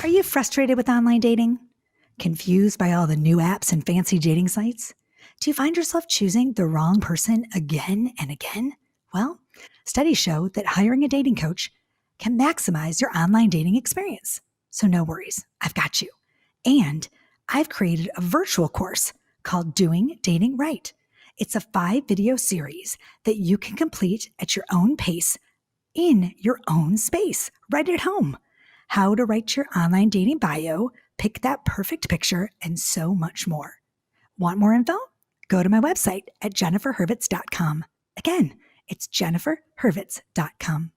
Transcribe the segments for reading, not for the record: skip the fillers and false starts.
Are you frustrated with online dating? Confused by all the new apps and fancy dating sites? Do you find yourself choosing the wrong person again and again? Well, studies show that hiring a dating coach can maximize your online dating experience. So no worries, I've got you. And I've created a virtual course called Doing Dating Right. It's a 5-video series that you can complete at your own pace in your own space, right at home. How to write your online dating bio, pick that perfect picture, and so much more. Want more info? Go to my website at jenniferhurwitz.com. Again, it's jenniferhurwitz.com.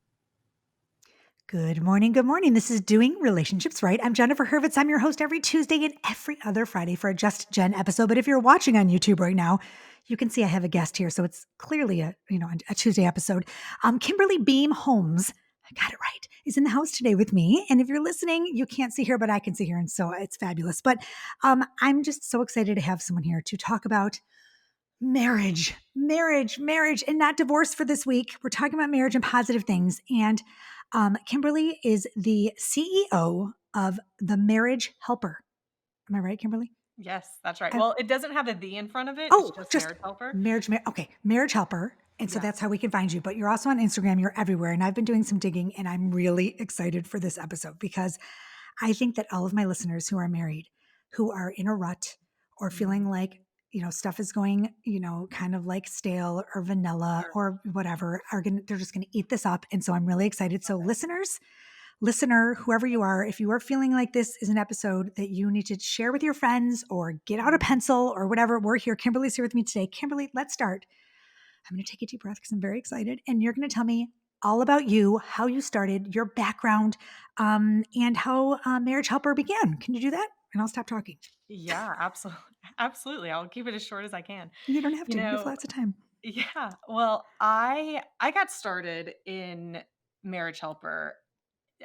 Good morning. Good morning. This is Doing Relationships Right. I'm Jennifer Hurwitz. I'm your host every Tuesday and every other Friday for a Just Jen episode. But if you're watching on YouTube right now, you can see I have a guest here. So it's clearly a Tuesday episode. Kimberly Beam Holmes, I got it right, is in the house today with me. And if you're listening, you can't see her, but I can see her. And so it's fabulous. But I'm just so excited to have someone here to talk about marriage, and not divorce for this week. We're talking about marriage and positive things. And Kimberly is the CEO of The Marriage Helper. Am I right, Kimberly? Yes, that's right. Well, it doesn't have a "the" in front of it. Oh, It's just Marriage Helper. Marriage Helper. And so Yeah. that's how we can find you. But you're also on Instagram. You're everywhere. And I've been doing some digging, and I'm really excited for this episode because I think that all of my listeners who are married, who are in a rut or feeling like, stuff is going, kind of like stale or vanilla Sure. or whatever, they're just going to eat this up. And so I'm really excited. So listener, whoever you are, if you are feeling like this is an episode that you need to share with your friends or get out a pencil or whatever, we're here. Kimberly's here with me today. Kimberly, let's start. I'm going to take a deep breath because I'm very excited. And you're going to tell me all about you, how you started, your background, and how Marriage Helper began. Can you do that? And I'll stop talking. Yeah, absolutely. Absolutely. I'll keep it as short as I can. You don't have You to. You have know, lots of time. yeah. Well, I got started in Marriage Helper.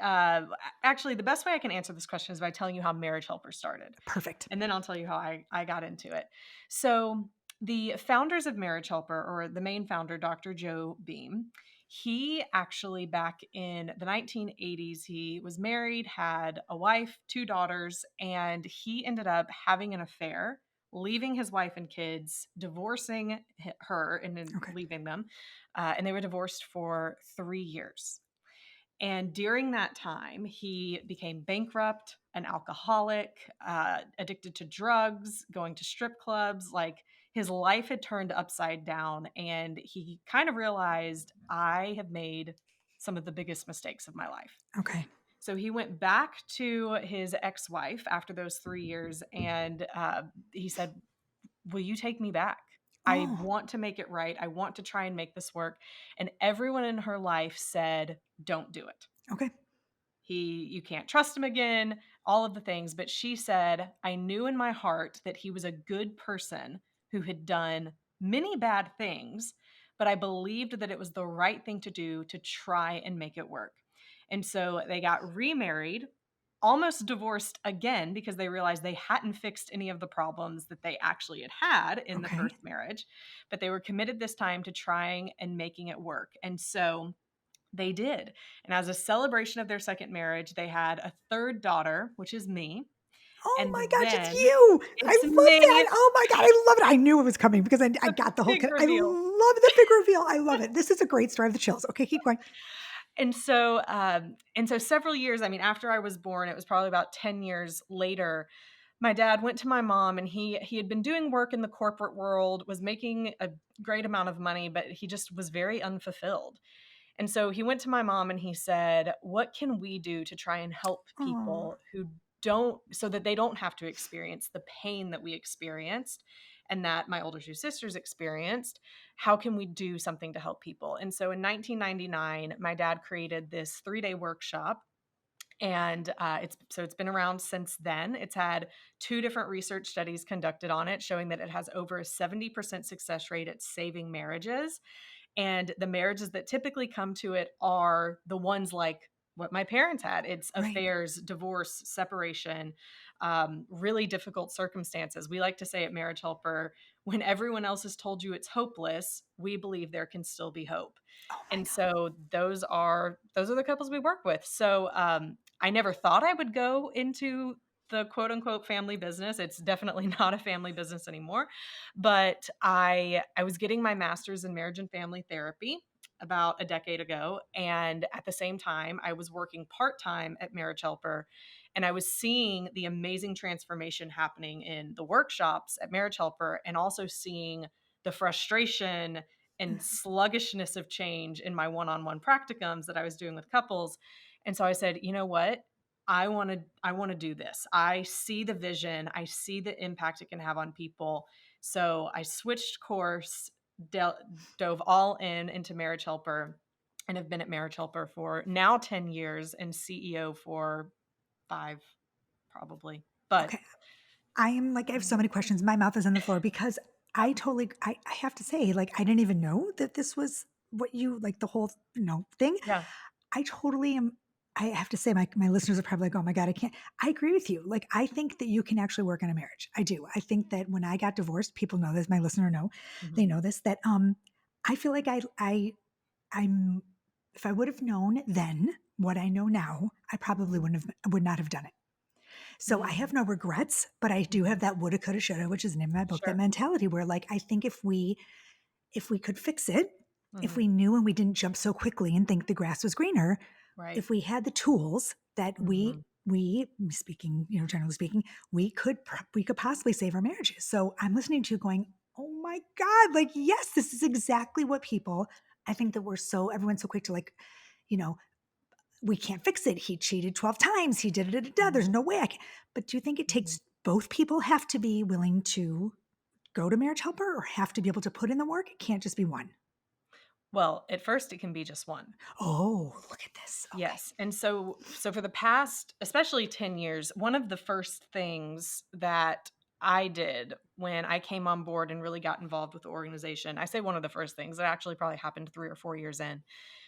Actually, the best way I can answer this question is by telling you how Marriage Helper started. Perfect. And then I'll tell you how I got into it. So the founders of Marriage Helper, or the main founder, Dr. Joe Beam, he actually back in the 1980s, he was married, had a wife, 2 daughters, and he ended up having an affair, leaving his wife and kids, divorcing her and then Okay. leaving them. And they were divorced for 3 years. And during that time, he became bankrupt, an alcoholic, addicted to drugs, going to strip clubs. Like his life had turned upside down. And he kind of realized, I have made some of the biggest mistakes of my life. Okay. So he went back to his ex wife after those 3 years and he said, will you take me back? I Oh, want to make it right. I want to try and make this work. And everyone in her life said, don't do it. okay. You can't trust him again, all of the things. But she said, I knew in my heart that he was a good person who had done many bad things, but I believed that it was the right thing to do to try and make it work. And so they got remarried, almost divorced again because they realized they hadn't fixed any of the problems that they actually had in the Okay. first marriage, but they were committed this time to trying and making it work. And so they did. And as a celebration of their second marriage, they had a third daughter, which is me. Oh And my gosh, it's then you. I it's love that. me. Oh my God, I love it. I knew it was coming because I The got the whole, big I reveal. love the big reveal. I love it. This is a great story of the chills. Okay, keep going. And so several years, I mean, after I was born, it was probably about 10 years later, my dad went to my mom and he had been doing work in the corporate world, was making a great amount of money, but he just was very unfulfilled. And so he went to my mom and he said, what can we do to try and help Oh, people who don't, so that they don't have to experience the pain that we experienced and that my older 2 sisters experienced? How can we do something to help people? And so in 1999, my dad created this 3-day workshop. And it's been around since then. It's had 2 different research studies conducted on it, showing that it has over a 70% success rate at saving marriages. And the marriages that typically come to it are the ones like what my parents had. It's right. affairs, divorce, separation, really difficult circumstances. We like to say at Marriage Helper, when everyone else has told you it's hopeless, we believe there can still be hope. Oh my And God. so those are the couples we work with. So I never thought I would go into the quote unquote family business. It's definitely not a family business anymore. But I was getting my master's in marriage and family therapy about a decade ago. And at the same time, I was working part-time at Marriage Helper. And I was seeing the amazing transformation happening in the workshops at Marriage Helper, and also seeing the frustration and sluggishness of change in my one-on-one practicums that I was doing with couples. And so I said, you know what? I want to do this. I see the vision. I see the impact it can have on people. So I switched course, dove all in into Marriage Helper, and have been at Marriage Helper for now 10 years and CEO for 5 probably. But Okay. I am like, I have so many questions. My mouth is on the floor because I have to say, like, I didn't even know that this was what you like the whole, thing. yeah. I totally am. I have to say, my listeners are probably like, oh my God, I can't. I agree with you. Like, I think that you can actually work on a marriage. I do. I think that when I got divorced, people know this, my listener know, they Mhm. know this, that, I feel like I'm, if I would have known then what I know now, I probably Mhm. would not have done it. So I Mhm. have no regrets, but I do have Mhm. that woulda, coulda, shoulda, which is the name of my book, that Sure. mentality where like I think if we could fix it, if Mhm. we knew and we didn't jump so quickly and think the grass was greener, Right. if we had the tools that Mhm. we speaking, generally speaking, we could possibly save our marriages. So I'm listening to you going, oh my God, like yes, this is exactly what people. I think that everyone's so quick to like, you know, we can't fix it. He cheated 12 times. He did it. There's Mhm. no way I can. But do you think it Mhm. takes both people have to be willing to go to Marriage Helper or have to be able to put in the work? It can't just be one. Well, at first it can be just one. Oh, look at this. Okay. Yes, and so for the past, especially 10 years, one of the first things that I did when I came on board and really got involved with the organization, I say one of the first things, it actually probably happened 3 or 4 years in,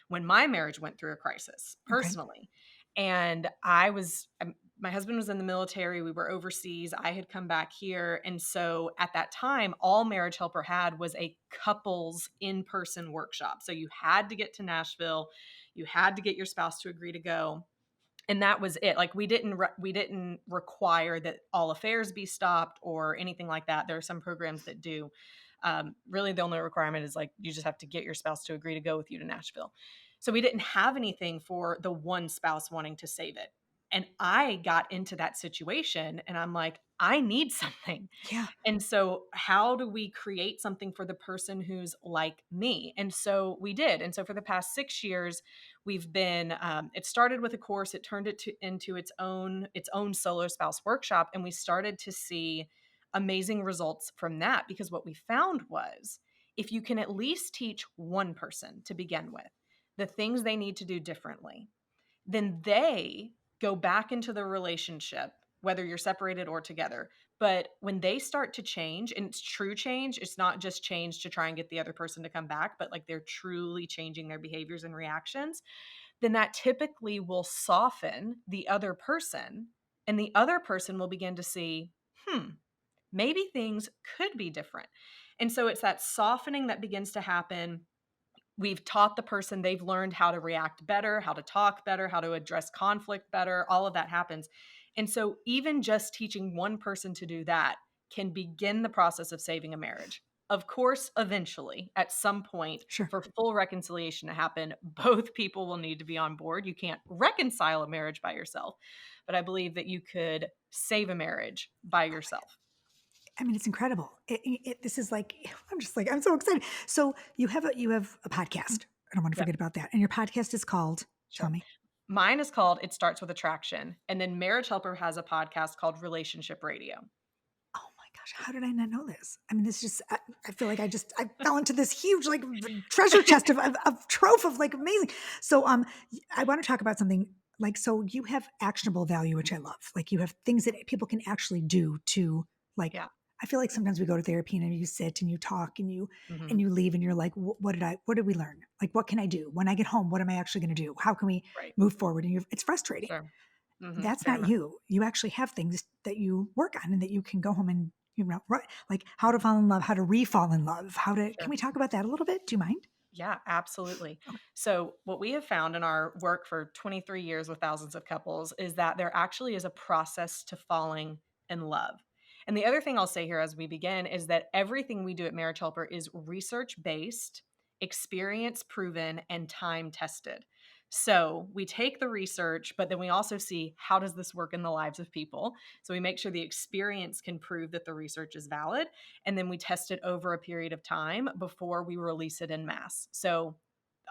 when my marriage went through a crisis Okay. personally. And my husband was in the military, we were overseas, I had come back here, and so at that time, all Marriage Helper had was a couples in-person workshop. So you had to get to Nashville, you had to get your spouse to agree to go, and that was it. Like we didn't require that all affairs be stopped or anything like that. There are some programs that do. Really, the only requirement is like you just have to get your spouse to agree to go with you to Nashville. So we didn't have anything for the one spouse wanting to save it. And I got into that situation and I'm like, I need something. Yeah. And so, how do we create something for the person who's like me? And so we did. And so, for the past 6 years, we've been. It started with a course. It turned into its own solo spouse workshop, and we started to see amazing results from that. Because what we found was, if you can at least teach one person to begin with the things they need to do differently, then they go back into the relationship, whether you're separated or together. But when they start to change, and it's true change, it's not just change to try and get the other person to come back, but like they're truly changing their behaviors and reactions, then that typically will soften the other person. And the other person will begin to see, maybe things could be different. And so it's that softening that begins to happen. We've taught the person, they've learned how to react better, how to talk better, how to address conflict better. All of that happens. And so, even just teaching one person to do that can begin the process of saving a marriage. Of course, eventually, at some point, Sure. for full reconciliation to happen, both people will need to be on board. You can't reconcile a marriage by yourself, but I believe that you could save a marriage by yourself. I mean, it's incredible. This is like, I'm just like, I'm so excited. So you have a podcast. I don't want to Yep, forget about that. And your podcast is called, tell sure. me. Mine is called It Starts with Attraction. And then Marriage Helper has a podcast called Relationship Radio. Oh my gosh, how did I not know this? I mean, this just, I feel like I fell into this huge, like treasure chest of trove of like amazing. So, I want to talk about something like, so you have actionable value, which I love. Like you have things that people can actually do to like, Yeah. I feel like sometimes we go to therapy and you sit and you talk and Mhm. you leave and you're like, what did we learn? Like, what can I do when I get home? What am I actually going to do? How can we Right. move forward? And it's frustrating. Sure. Mhm. That's Very not much. you. You actually have things that you work on and that you can go home and, right, like how to fall in love, how to re-fall in love, how to, can Sure. we talk about that a little bit? Do you mind? Yeah, absolutely. Okay. So, what we have found in our work for 23 years with thousands of couples is that there actually is a process to falling in love. And the other thing I'll say here as we begin is that everything we do at Marriage Helper is research based, experience proven, and time tested. So, we take the research, but then we also see how does this work in the lives of people? So, we make sure the experience can prove that the research is valid, and then we test it over a period of time before we release it in mass. So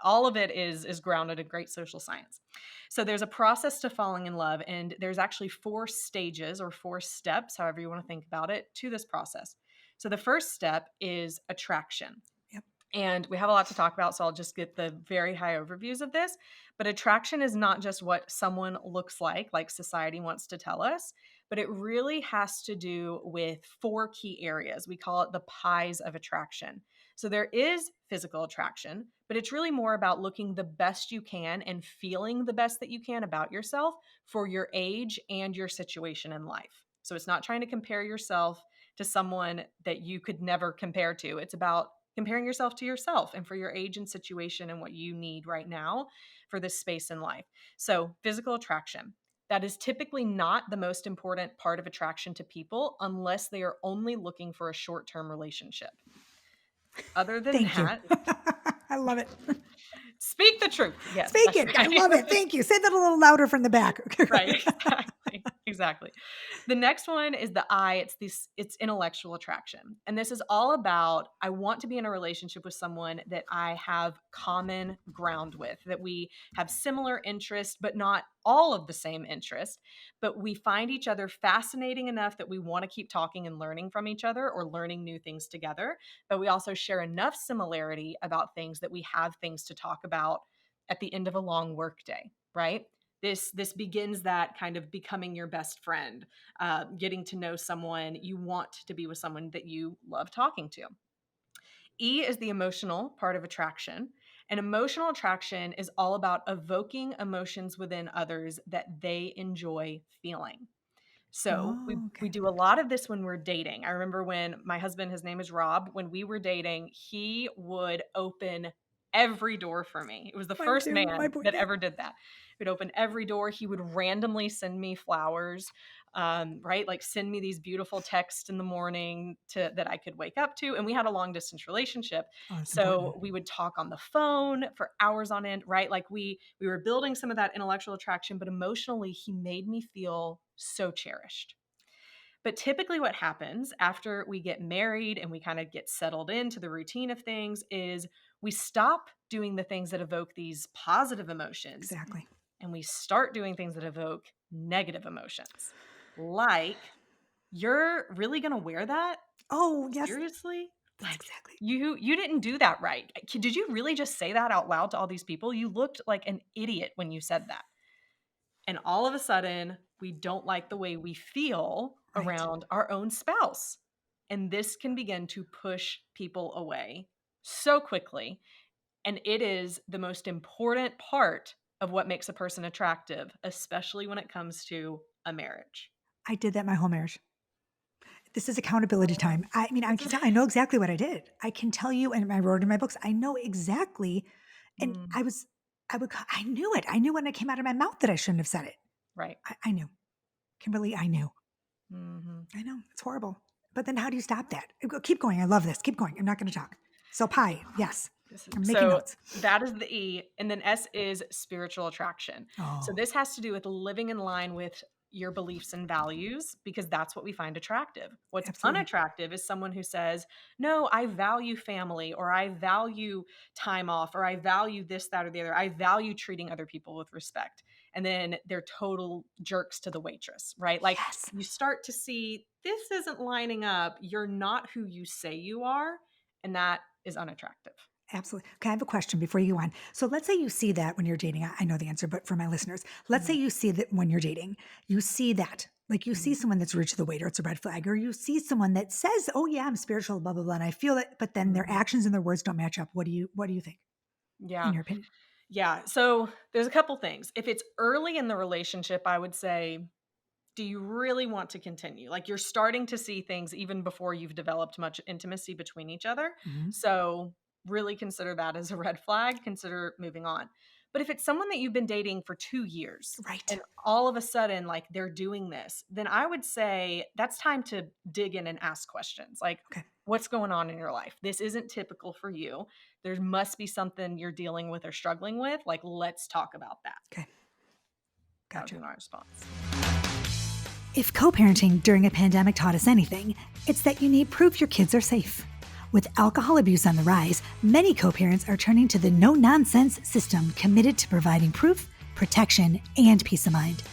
all of it is grounded in great social science. So there's a process to falling in love, and there's actually 4 stages or 4 steps, however you want to think about it, to this process. So the first step is attraction. Yep. And we have a lot to talk about, so I'll just get the very high overviews of this. But attraction is not just what someone looks like society wants to tell us, but it really has to do with 4 key areas. We call it the pies of attraction. So there is physical attraction, but it's really more about looking the best you can and feeling the best that you can about yourself for your age and your situation in life. So it's not trying to compare yourself to someone that you could never compare to. It's about comparing yourself to yourself and for your age and situation and what you need right now for this space in life. So, physical attraction. That is typically not the most important part of attraction to people unless they are only looking for a short term relationship. Other than Thank you. that, I love it. speak the truth. Yes, Speak that's it. I right. love it. Thank you. Say that a little louder from the back. Right, exactly. Exactly. The next one is the I, it's intellectual attraction. And this is all about I want to be in a relationship with someone that I have common ground with, that we have similar interests, but not all of the same interest, but we find each other fascinating enough that we want to keep talking and learning from each other or learning new things together, but we also share enough similarity about things that we have things to talk about at the end of a long workday, right? This begins that kind of becoming your best friend, getting to know someone. You want to be with someone that you love talking to. E is the emotional part of attraction. And emotional attraction is all about evoking emotions within others that they enjoy feeling. So we Oh, we okay. do a lot of this when we're dating. I remember when my husband, his name is Rob, when we were dating, he would open every door for me. It was the Mine first too. My man boy. that ever did that. He would open every door. He would randomly send me flowers, right? Like send me these beautiful texts in the morning to that I could wake up to. And we had a long distance relationship, Oh, that's important. so we would talk on the phone for hours on end, right? Like we were building some of that intellectual attraction, but emotionally, he made me feel so cherished. But typically, what happens after we get married and we kind of get settled into the routine of things is we stop doing the things that evoke these positive emotions Exactly. and we start doing things that evoke negative emotions. Like, you're really going to wear that? Oh, yes. Seriously? That's Like, exactly. you didn't do that right. Did you really just say that out loud to all these people? You looked like an idiot when you said that. And all of a sudden, we don't like the way we feel Right. around our own spouse. And this can begin to push people away so quickly. And it is the most important part of what makes a person attractive, especially when it comes to a marriage. I did that my whole marriage. This is accountability time. I mean, I This can is tell, I know exactly what I did. I can tell you, and I wrote it in my books. I know exactly. And Mm, I knew it. I knew when it came out of my mouth that I shouldn't have said it. right. I knew. Kimberly, I knew. Mhm. I know. It's horrible. But then how do you stop that? Keep going. I love this. Keep going. I'm not going to talk. So pie. Yes. I'm making So notes. that is the E. And then S is spiritual attraction. So Oh, this has to do with living in line with your beliefs and values because that's what we find attractive. What's absolutely. unattractive is someone who says, no, I value family or I value time off or I value this, that, or the other. I value treating other people with respect. And then they're total jerks to the waitress, right? Like Yes. you start to see this isn't lining up. You're not who you say you are. And that is unattractive. Absolutely. Okay, I have a question before you go on. So let's say you see that when you're dating. I know the answer, but for my listeners, let's say Mhm, you see that when you're dating, you see that, like you see mhm, someone that's rude to the waiter, it's a red flag, or you see someone that says, "Oh yeah, I'm spiritual, blah blah blah," and I feel it, but then their mhm. actions and their words don't match up. What do you think, in Yeah. your opinion? Yeah. So there's a couple things. If it's early in the relationship, I would say, do you really want to continue? Like you're starting to see things even before you've developed much intimacy between each other. Hmm. So really consider that as a red flag. Consider moving on. But if it's someone that you've been dating for 2 years Right. and all of a sudden, like, they're doing this, then I would say that's time to dig in and ask questions like, Okay. what's going on in your life? This isn't typical for you. There must be something you're dealing with or struggling with. Like, let's talk about that. Okay. That would Gotcha. be my response. If co parenting during a pandemic taught us anything, it's that you need proof your kids are safe. With alcohol abuse on the rise, many co parents are turning to the no nonsense system committed to providing proof, protection, and peace of mind.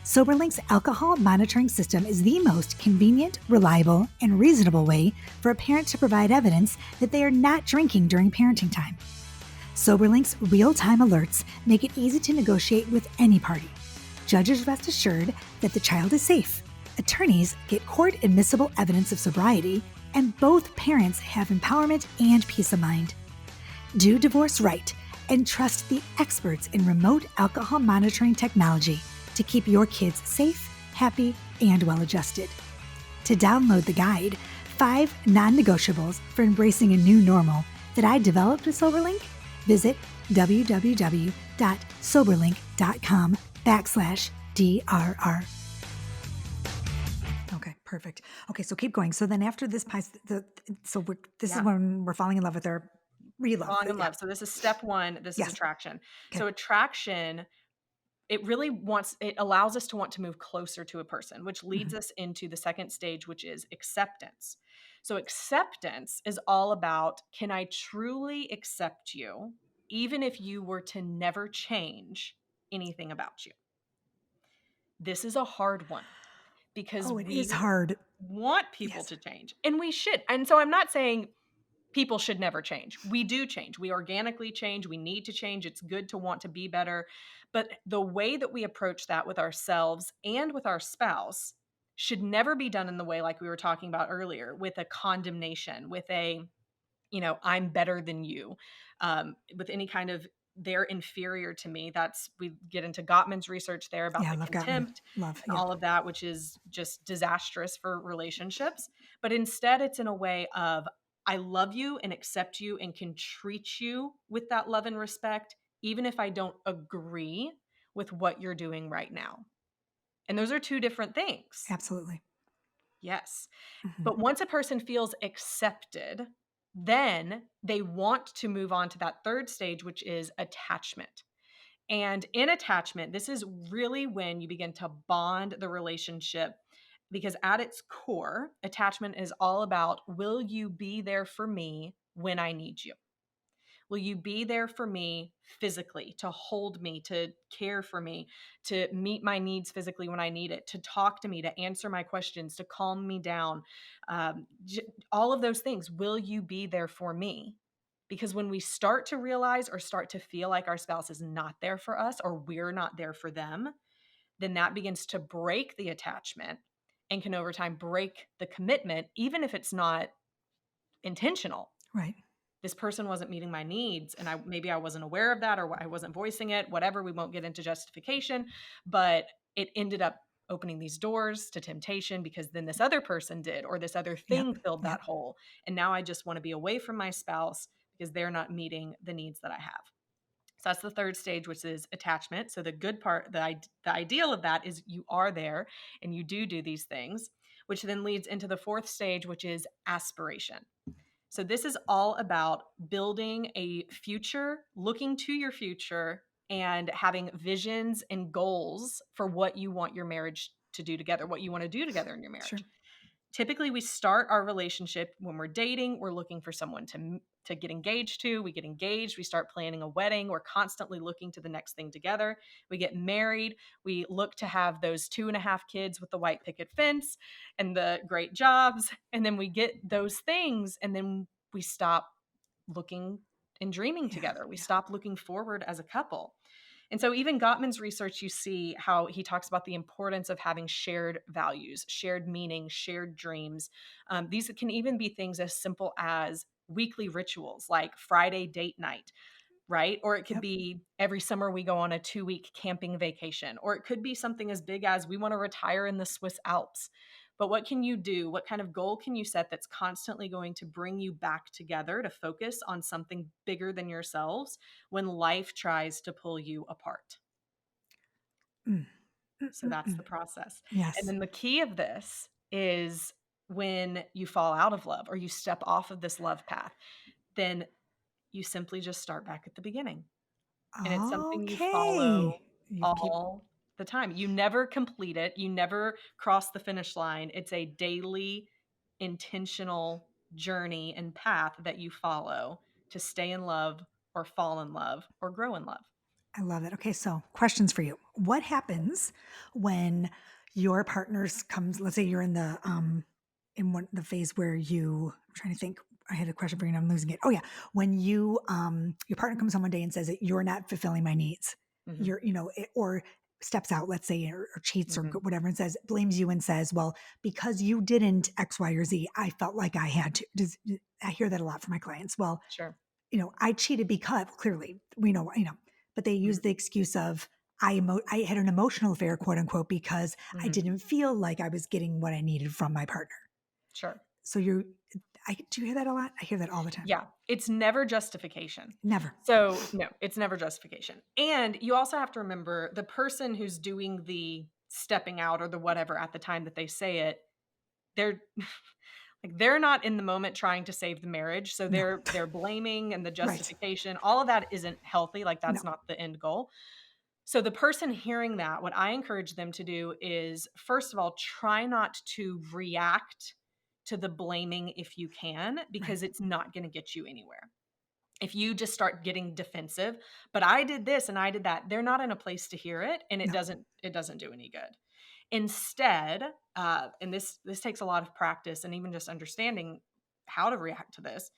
Soberlink's alcohol monitoring system is the most convenient, reliable, and reasonable way for a parent to provide evidence that they are not drinking during parenting time. Soberlink's real-time alerts make it easy to negotiate with any party. Judges rest assured that the child is safe. Attorneys get court-admissible evidence of sobriety, and both parents have empowerment and peace of mind. Do divorce right and trust the experts in remote alcohol monitoring technology to keep your kids safe, happy, and well-adjusted. To download the guide, 5 non-negotiables for embracing a new normal that I developed with Soberlink, visit www.soberlink.com/DRR. Okay, perfect. Okay, so keep going. So then after this, this is Yeah. when we're falling in love with our re-love. Falling in Yeah. love. So this is step one. This is Yes. attraction. Okay. So attraction, it allows us to want to move closer to a person, which leads us into the second stage, which is acceptance. So acceptance is all about, can I truly accept you, even if you were to never change anything about you? This is a hard one because Oh, it is we hard. want people Yes. to change, and we should. And so I'm not saying people should never change. We do change. We organically change. We need to change. It's good to want to be better. But the way that we approach that with ourselves and with our spouse should never be done in the way like we were talking about earlier, with a condemnation, with a, I'm better than you, with any kind of they're inferior to me. We get into Gottman's research there about Yeah, I the love Gottman. contempt Love. and Yeah. all of that, which is just disastrous for relationships. But instead, it's in a way of, I love you and accept you and can treat you with that love and respect, even if I don't agree with what you're doing right now. And those are two different things. Absolutely. Yes. Mhm. But once a person feels accepted, then they want to move on to that third stage, which is attachment. And in attachment, this is really when you begin to bond the relationship, because at its core, attachment is all about, will you be there for me when I need you? Will you be there for me physically, to hold me, to care for me, to meet my needs physically when I need it, to talk to me, to answer my questions, to calm me down? All of those things. Will you be there for me? Because when we start to realize or start to feel like our spouse is not there for us or we're not there for them, then that begins to break the attachment and can over time break the commitment, even if it's not intentional. Right. This person wasn't meeting my needs, and maybe I wasn't aware of that, or I wasn't voicing it, whatever. We won't get into justification, but it ended up opening these doors to temptation because then this other person did, or this other Yep. thing filled Yep. that hole. And now I just want to be away from my spouse because they're not meeting the needs that I have. So that's the third stage, which is attachment. So the good part, the ideal of that is you are there and you do these things, which then leads into the fourth stage, which is aspiration. So this is all about building a future, looking to your future, and having visions and goals for what you want your marriage to do together, what you want to do together in your Sure. marriage. Typically, we start our relationship when we're dating. We're looking for someone to get engaged to. We get engaged. We start planning a wedding. We're constantly looking to the next thing together. We get married. We look to have those 2.5 kids with the white picket fence and the great jobs. And then we get those things, and then we stop looking and dreaming Yeah. together. We Yeah. stop looking forward as a couple. And so even Gottman's research, you see how he talks about the importance of having shared values, shared meaning, shared dreams. These can even be things as simple as weekly rituals like Friday date night, right? Or it could Yep. be every summer we go on a 2-week camping vacation, or it could be something as big as we want to retire in the Swiss Alps. But what can you do? What kind of goal can you set that's constantly going to bring you back together to focus on something bigger than yourselves when life tries to pull you apart? Mm. Mm, So mm, that's the mm. process. And Yes. then the key of this is when you fall out of love or you step off of this love path, then you simply just start back at the beginning. And it's something you follow Okay. You keep, all the time. You never complete it. You never cross the finish line. It's a daily, intentional journey and path that you follow to stay in love or fall in love or grow in love. I love it. Okay, so questions for you. What happens when your partners comes, let's say you're in one the phase where I'm trying to think. I had a question for you and I'm losing it. Oh yeah. When your partner comes home one day and says that you're not fulfilling my needs. Mhm, Or steps out, let's say, or cheats or mhm, whatever, and blames you and says, well, because you didn't X, Y, or Z, I felt like I had to. I hear that a lot from my clients. Well, sure. I cheated because clearly but they use Mhm, the excuse of I had an emotional affair, quote unquote, because I mhm, didn't feel like I was getting what I needed from my partner. sure. So do you hear that a lot? I hear that all the time. Yeah, it's never justification. Never. So, no, it's never justification. And you also have to remember the person who's doing the stepping out or the whatever at the time that they say it, they're like they're not in the moment trying to save the marriage. So No. they're blaming and the Right. justification, all of that isn't healthy. Like No. that's not the end goal. So the person hearing that, what I encourage them to do is first of all, try not to react to the blaming if you can, Right. because it's not going to get you anywhere. If you just start getting defensive, but I did this and I did that, they're not in a place to hear it, and No. it doesn't do any good. Instead, and this takes a lot of practice and even just understanding how to react to this.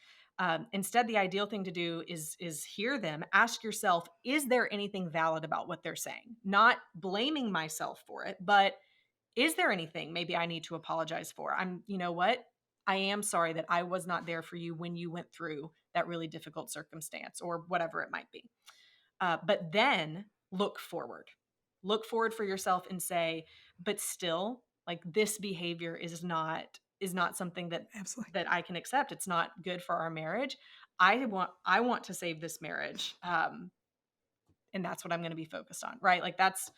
Instead, the ideal thing to do is hear them. Ask yourself, is there anything valid about what they're saying? Not blaming myself for it, but is there anything maybe I need to apologize for? You know what? I am sorry that I was not there for you when you went through that really difficult circumstance or whatever it might be. But then look forward. Look forward for yourself and say, but still, like this behavior is not something Absolutely. that I can accept. It's not good for our marriage. I want to save this marriage. And that's what I'm going to be focused on, right? Like that's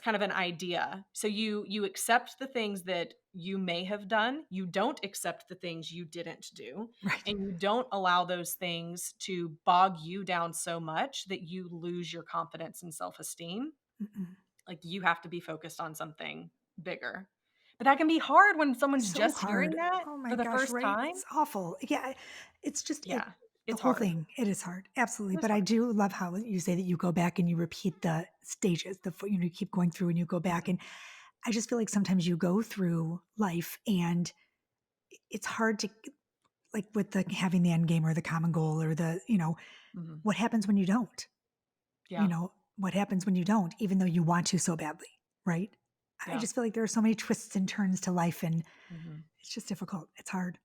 kind of an idea. So you accept the things that you may have done, you don't accept the things you didn't do, Right. and you don't allow those things to bog you down so much that you lose your confidence and self-esteem. Mm-mm. Like you have to be focused on something bigger. But that can be hard when someone's So just hearing hard. that Oh for my the gosh, first right? time. It's awful. Yeah, it's just Yeah, the it's whole hard. thing. It is hard. Absolutely. It is But I hard. do love how you say that you go back and you repeat the stages, you keep going through and you go back. Mhm, And I just feel like sometimes you go through life and it's hard to, like, with the having the end game or the common goal or mhm. what happens when you don't? Yeah, What happens when you don't, even though you want to so badly, right? I yeah. just feel like there are so many twists and turns to life and Mhm, it's just difficult. It's hard.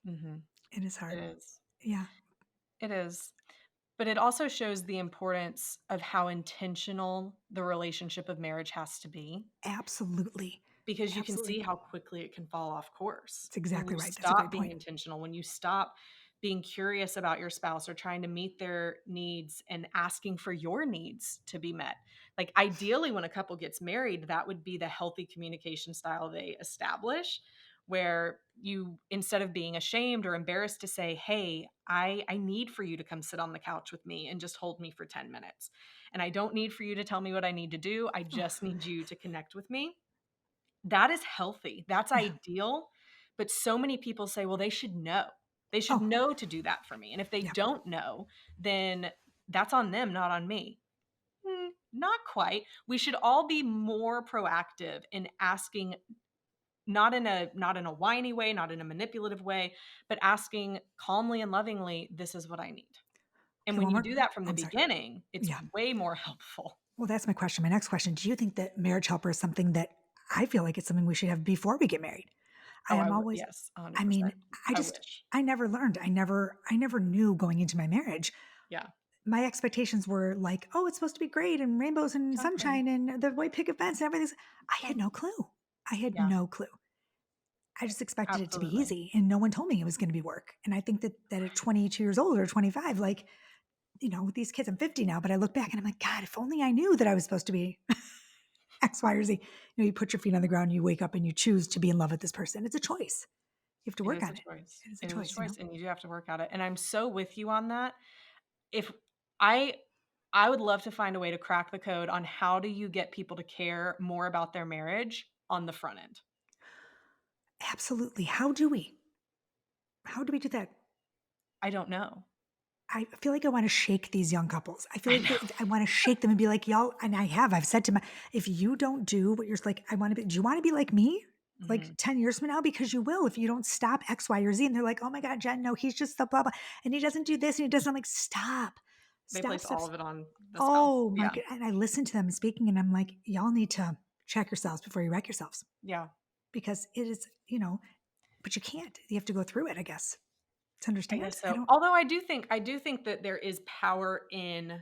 mhm. It is It hard. is. Yeah, It is. But it also shows the importance of how intentional the relationship of marriage has to be, absolutely. because you can Absolutely. see how quickly it can fall off course That's when exactly you right. That's a great stop being point. intentional, when you stop being curious about your spouse or trying to meet their needs and asking for your needs to be met. Like ideally when a couple gets married, that would be the healthy communication style they establish, where you, instead of being ashamed or embarrassed to say, "Hey, I need for you to come sit on the couch with me and just hold me for 10 minutes. And I don't need for you to tell me what I need to do. I Oh, just need you to connect with me." That is healthy. That's yeah. ideal. But so many people say, well, they should know. They should Oh, know to do that for me. And if they yeah. don't know, then that's on them, not on me. Not quite. We should all be more proactive in asking, not in a whiny way, not in a manipulative way, but asking calmly and lovingly, this is what I need. And Okay, when one you more. do that from Oh, the I'm sorry. beginning, it's Yeah. way more helpful. Well, that's my question. My next question. Do you think that marriage helper is something that I feel like it's something we should have before we get married? I Oh, am always, yes, I mean, 100%. I I just, wish. I never learned. I never knew going into my marriage. Yeah, My expectations were like, oh, it's supposed to be great and rainbows and exactly. sunshine and the white picket fence and everything. I Yeah. had no clue. I had Yeah. no clue. I just expected it to be Absolutely. easy, and no one told me it was going to be work. And I think that at 22 years old or 25, like, with these kids, I'm 50 now, but I look back and I'm like, God, if only I knew that I was supposed to be X, Y, or Z. You put your feet on the ground, you wake up and you choose to be in love with this person. It's a choice. You have to It work is on a it. choice. It is a It is a choice. choice, and you do have to work at it, and I'm so with you on that. If I I would love to find a way to crack the code on how do you get people to care more about their marriage on the front end. Absolutely. How do we? How do we do that? I don't know. I feel like I want to shake these young couples. I feel I like know. I want to shake them and be like, y'all, and I've said to my, if you don't do what you're like, I want to be, do you want to be like me? Like Mhm. 10 years from now? Because you will if you don't stop X, Y, or Z. And they're like, oh my God, Jen, no, he's just the blah, blah. And he doesn't do this and he doesn't. I'm like, stop, They stop, place stop. all of it on the spouse. Oh my Yeah. God. And I listen to them speaking and I'm like, y'all need to check yourselves before you wreck yourselves Yeah. because it is, but you can't. You have to go through it, I guess, to I understand. guess I so. don't, Although I do think that there is power in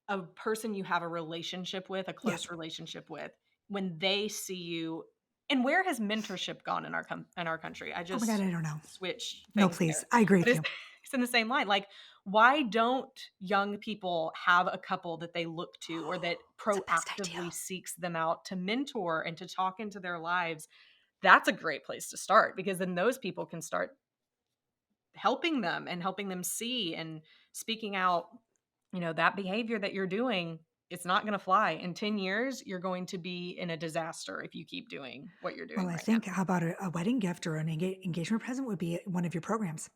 a person you have a relationship with, a yes. close relationship with, when they see you. And where has mentorship gone in our country? I Oh my God, just I don't know. switch No, things please. there. I agree But with it's you. it's in the same line. Like, why don't young people have a couple that they look to or that It's the best idea. proactively seeks them out to mentor and to talk into their lives? That's a great place to start because then those people can start helping them and helping them see and speaking out, that behavior that you're doing, it's not going to fly. In 10 years, you're going to be in a disaster if you keep doing what you're Well, doing I right now. think how about a wedding gift or an engagement present would be one of your programs.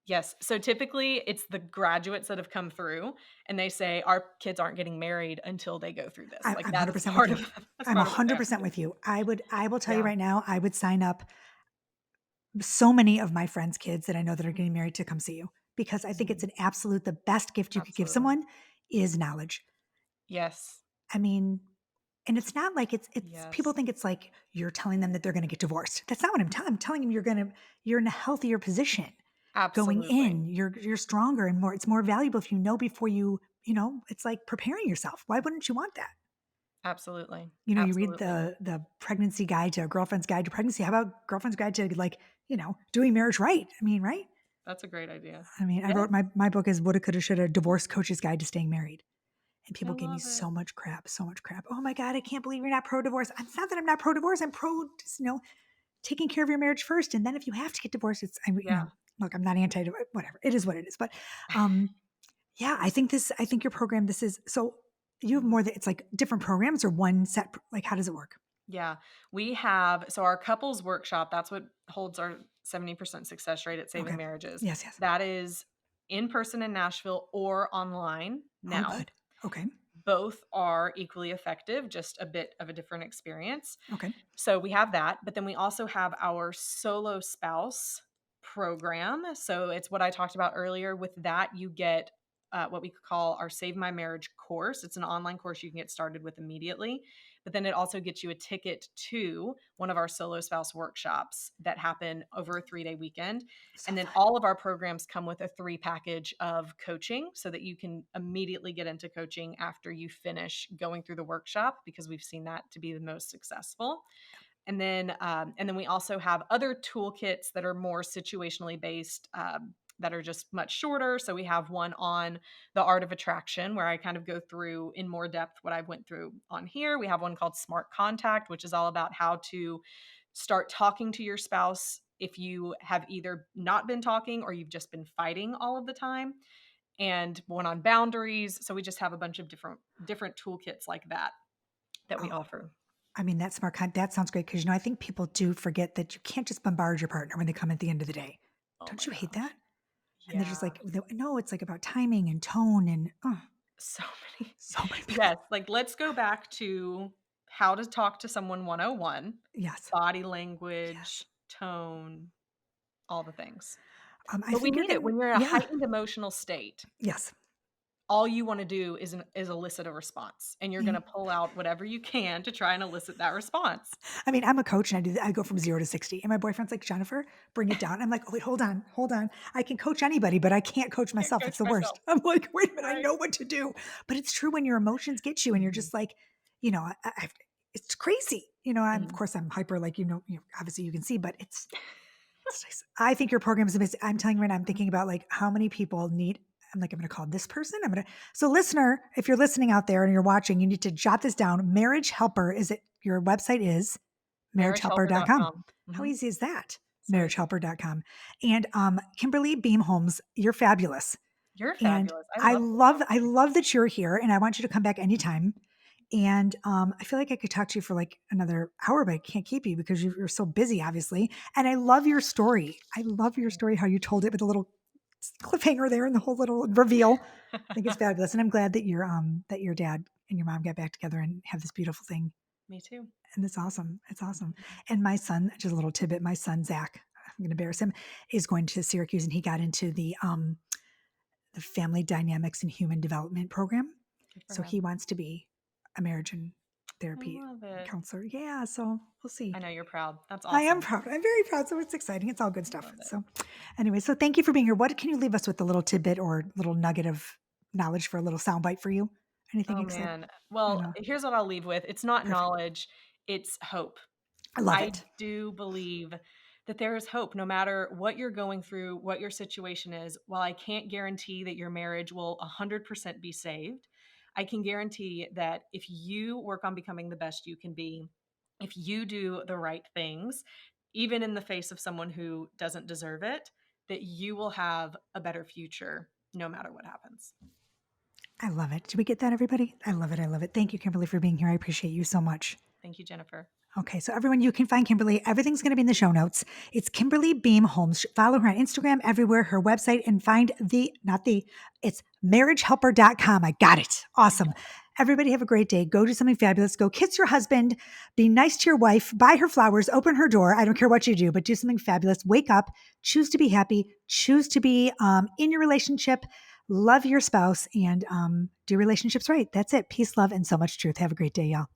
Yes. So typically it's the graduates that have come through and they say our kids aren't getting married until they go through this. Like I'm that is 100% with part you. of that's I'm part of what they have to 100% do. with you. I will tell you Yeah. right now, I would sign up so many of my friends' kids that I know that are getting married to come see you because I think it's Mhm. an absolute, the best gift you could give Absolutely. someone is knowledge. Yes. I mean, and it's not like it's people Yes. think it's like you're telling them that they're going to get divorced. That's not what I'm telling. I'm telling them you're in a healthier position going Absolutely. in. You're stronger and more. It's more valuable if you know before it's like preparing yourself. Why wouldn't you want that? Absolutely. You read Absolutely. the pregnancy guide to girlfriend's guide to pregnancy. How about girlfriend's guide to like, doing marriage right? I mean, right? That's a great idea. I mean, I Yes. wrote my book is Woulda, Coulda, Shoulda, Divorce Coach's Guide to Staying Married. And I people gave me love it. so much crap, so much crap. Oh my God, I can't believe you're not pro divorce. It's not that I'm not pro divorce. I'm pro, taking care of your marriage first. And then if you have to get divorced, Yeah. look, I'm not anti, whatever. It is what it is. But yeah, I think your program, this is, so you have Mhm. more that it's like different programs or one set, like how does it work? Yeah. So our couples workshop, that's what holds our 70% success rate at saving Okay. marriages. Yes, yes. That is in person in Nashville or online Oh, now. good. Okay. Both are equally effective, just a bit of a different experience. Okay. So we have that, but then we also have our solo spouse program. So it's what I talked about earlier. With that, you get what we call our Save My Marriage course. It's an online course you can get started with immediately, but then it also gets you a ticket to one of our solo spouse workshops that happen over a 3-day weekend. So And then fun. all of our programs come with a 3 package of coaching so that you can immediately get into coaching after you finish going through the workshop because we've seen that to be the most successful. And then we also have other toolkits that are more situationally based, that are just much shorter. So we have one on the art of attraction where I kind of go through in more depth what I went through on here. We have one called Smart Contact, which is all about how to start talking to your spouse if you have either not been talking or you've just been fighting all of the time, and one on boundaries. So we just have a bunch of different toolkits like that we Oh, offer. I mean, that sounds great because, I think people do forget that you can't just bombard your partner when they come at the end of the day. Oh Don't my you hate that? gosh. And they're just Yeah. like, no, it's like about timing and tone and So many. so many people. Yes, like, let's go back to how to talk to someone 101, Yes. body Yes. language, tone, all the things. I But we think you're need it getting, when you're in a yeah. heightened emotional state. Yes. All you wanna do is elicit a response, and you're gonna Mhm. pull out whatever you can to try and elicit that response. I mean, I'm a coach and I go from 0 to 60. And my boyfriend's like, Jennifer, bring it down. I'm like, oh, wait, hold on, hold on. I can coach anybody, but I can't coach Can't myself. coach It's the myself. worst. I'm like, wait a minute, I Right. know what to do. But it's true when your emotions get you and you're Mhm. just like, you know, I, I, it's crazy. Of Mm. course I'm hyper, like, obviously you can see, but it's nice. I think your program is amazing. I'm telling you right now, I'm thinking about like how many people need, I'm like, I'm going to call this person. So listener, if you're listening out there and you're watching, you need to jot this down. Marriage Helper, your website is marriagehelper.com. Marriagehelper.com. How Mm-hmm. easy is that? So easy. Marriagehelper.com. And Kimberly Beam Holmes, you're fabulous. You're And fabulous. I I love this love, I conversation. love that you're here, and I want you to come back anytime. And I feel like I could talk to you for like another hour, but I can't keep you because you're so busy, obviously. And I love your story. I love your story, how you told it with a little cliffhanger there and the whole little reveal. I think it's fabulous. And I'm glad that your dad and your mom got back together and have this beautiful thing. Me too. And it's awesome. It's awesome. Mhm. And my son, just a little tidbit, my son, Zach, I'm going to embarrass him, is going to Syracuse, and he got into the family dynamics and human development program. Good for So him. he wants to be a marriage and I therapy love it. counselor. Yeah. So we'll see. I know you're proud. That's I am awesome. proud. I'm very proud. So it's exciting. It's all good I stuff. love it. So anyway, so thank you for being here. What can you leave us with, a little tidbit or little nugget of knowledge for a little soundbite for you? Anything Oh exciting? man. I Well, know. here's what I'll leave with. It's not Perfect. knowledge, it's hope. I love I it. do believe that there is hope no matter what you're going through, what your situation is. While I can't guarantee that your marriage will 100% be saved, I can guarantee that if you work on becoming the best you can be, if you do the right things, even in the face of someone who doesn't deserve it, that you will have a better future no matter what happens. I love it. Did we get that, everybody? I love it. I love it. Thank you, Kimberly, for being here. I appreciate you so much. Thank you, Jennifer. Okay, so everyone, you can find Kimberly. Everything's going to be in the show notes. It's Kimberly Beam Holmes. Follow her on Instagram, everywhere, her website, and find it's marriagehelper.com. I got it. Awesome. Everybody have a great day. Go do something fabulous. Go kiss your husband. Be nice to your wife. Buy her flowers. Open her door. I don't care what you do, but do something fabulous. Wake up. Choose to be happy. Choose to be in your relationship. Love your spouse and do relationships right. That's it. Peace, love, and so much truth. Have a great day, y'all.